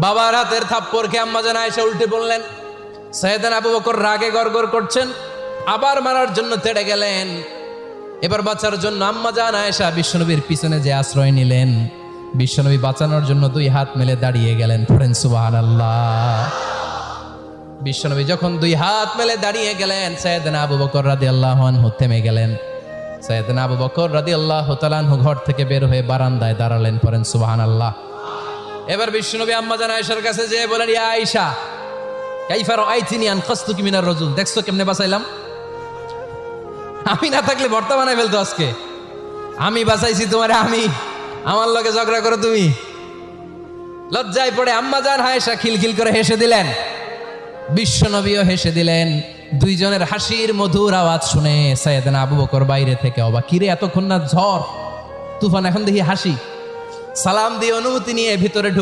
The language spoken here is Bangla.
বাবার হাতের থাপ্পড়কে আম্মা জান আয়েশা উল্টে বললেন। সাইয়েদনা আবু বকর রাগে গড়গড় করছেন, আবার মারার জন্য তেড়ে গেলেন। এবার বাঁচার জন্য আম্মা জান আয়েশা বিশ্বনবীর পিছনে যে আশ্রয় নিলেন, বিশ্বনবী বাঁচানোর জন্য দুই হাত মেলে দাঁড়িয়ে গেলেন। পড়েন সুবহানাল্লাহ। বিশ্বনবী যখন দুই হাত মেলে দাঁড়িয়ে গেলেন, সাইয়েদনা আবু বকর রাদিয়াল্লাহু আনহু থেমে গেলেন। সাইয়েদনা আবু বকর রাদিয়াল্লাহু তাআলা আনহু ঘর থেকে বের হয়ে বারান্দায় দাঁড়ালেন। পড়েন সুবহানাল্লাহ। এবার বিশ্বনবী আম্মা জান আয়েশার কাছে যেয়ে বলেন, ইয়া আয়েশা, কাইফা রাআইতিনি আনকাসতুকি মিনার রাজুল, দেখছো কেমনে বাঁচাইলাম? আমি না থাকলে ভর্তা বানাই ফেলতো আজকে। আমি বাঁচাইছি তোমারে, আমি, আমার লগে ঝগড়া করো তুমি। লজ্জায় পড়ে আম্মা জান আয়েশা খিলখিল করে হেসে দিলেন, বিশ্বনবীও হেসে দিলেন। দুইজনের হাসির মধুর আওয়াজ শুনে সাইয়েদনা আবু বকর বাইরে থেকে অবাক, কিরে এতক্ষণ না ঝড় তুফান, এখন দেখি হাসি। সালাম দিয়ে অনুমতি নিয়ে ভিতরে ঢুক